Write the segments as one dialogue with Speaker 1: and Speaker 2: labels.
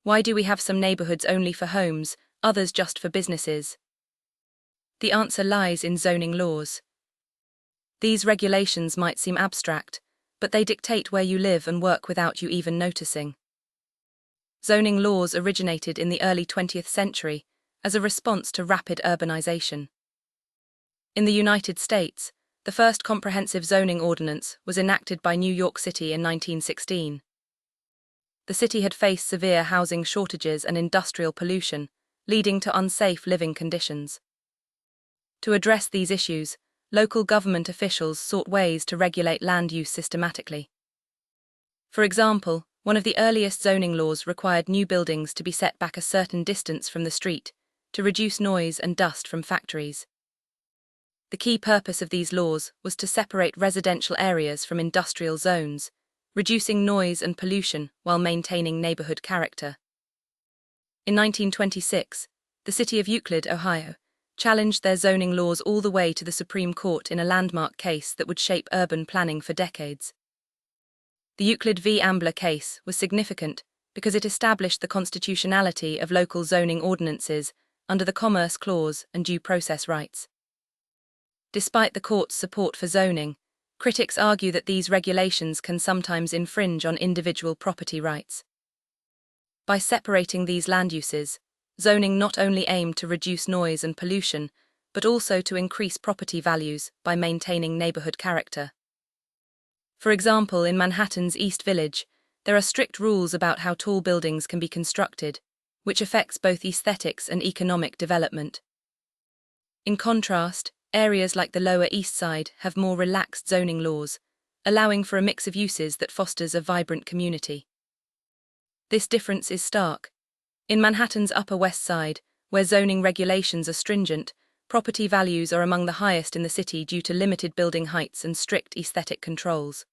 Speaker 1: Why do we have some neighborhoods only for homes, others just for businesses? The answer lies in zoning laws. These regulations might seem abstract, but they dictate where you live and work without you even noticing. Zoning laws originated in the early 20th century as a response to rapid urbanization. In the United States, the first comprehensive zoning ordinance was enacted by New York City in 1916. The city had faced severe housing shortages and industrial pollution, leading to unsafe living conditions. To address these issues, local government officials sought ways to regulate land use systematically. For example, one of the earliest zoning laws required new buildings to be set back a certain distance from the street to reduce noise and dust from factories. The key purpose of these laws was to separate residential areas from industrial zones, reducing noise and pollution while maintaining neighborhood character. In 1926, the city of Euclid, Ohio, challenged their zoning laws all the way to the Supreme Court in a landmark case that would shape urban planning for decades. The Euclid v. Ambler case was significant because it established the constitutionality of local zoning ordinances under the Commerce Clause and due process rights. Despite the court's support for zoning, critics argue that these regulations can sometimes infringe on individual property rights. By separating these land uses, zoning not only aimed to reduce noise and pollution, but also to increase property values by maintaining neighborhood character. For example, in Manhattan's East Village, there are strict rules about how tall buildings can be constructed, which affects both aesthetics and economic development. In contrast, areas like the Lower East Side have more relaxed zoning laws, allowing for a mix of uses that fosters a vibrant community. This difference is stark. In Manhattan's Upper West Side, where zoning regulations are stringent, property values are among the highest in the city due to limited building heights and strict aesthetic controls.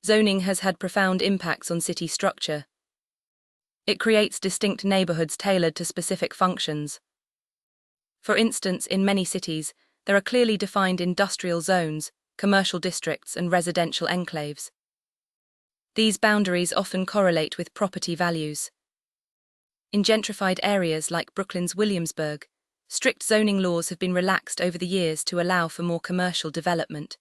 Speaker 1: Zoning has had profound impacts on city structure. It creates distinct neighborhoods tailored to specific functions. For instance, in many cities, there are clearly defined industrial zones, commercial districts, and residential enclaves. These boundaries often correlate with property values. In gentrified areas like Brooklyn's Williamsburg, strict zoning laws have been relaxed over the years to allow for more commercial development.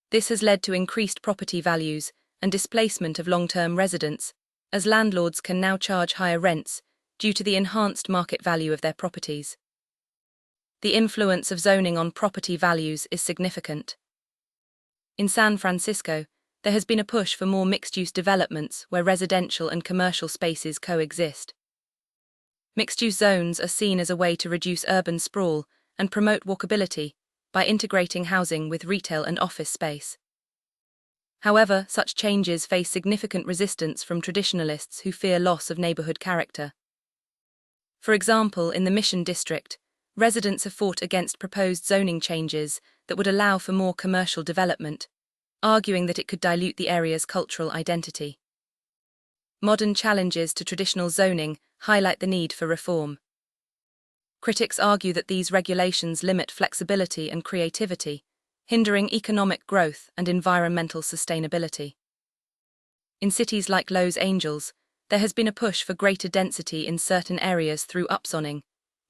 Speaker 1: This has led to increased property values and displacement of long-term residents, as landlords can now charge higher rents due to the enhanced market value of their properties. The influence of zoning on property values is significant. In San Francisco, there has been a push for more mixed-use developments where residential and commercial spaces coexist. Mixed-use zones are seen as a way to reduce urban sprawl and promote walkability by integrating housing with retail and office space. However, such changes face significant resistance from traditionalists who fear loss of neighborhood character. For example, in the Mission District, residents have fought against proposed zoning changes that would allow for more commercial development, arguing that it could dilute the area's cultural identity. Modern challenges to traditional zoning highlight the need for reform. Critics argue that these regulations limit flexibility and creativity, hindering economic growth and environmental sustainability. In cities like Los Angeles, there has been a push for greater density in certain areas through upzoning,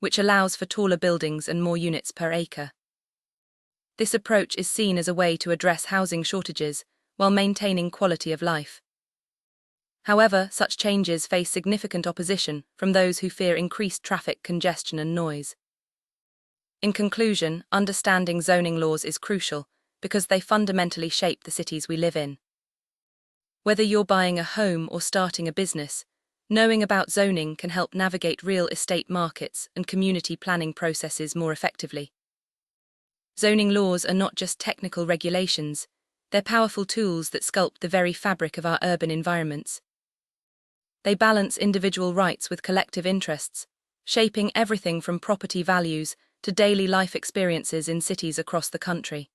Speaker 1: which allows for taller buildings and more units per acre. This approach is seen as a way to address housing shortages while maintaining quality of life. However, such changes face significant opposition from those who fear increased traffic congestion and noise. In conclusion, understanding zoning laws is crucial because they fundamentally shape the cities we live in. Whether you're buying a home or starting a business, knowing about zoning can help navigate real estate markets and community planning processes more effectively. Zoning laws are not just technical regulations, they're powerful tools that sculpt the very fabric of our urban environments. They balance individual rights with collective interests, shaping everything from property values to daily life experiences in cities across the country.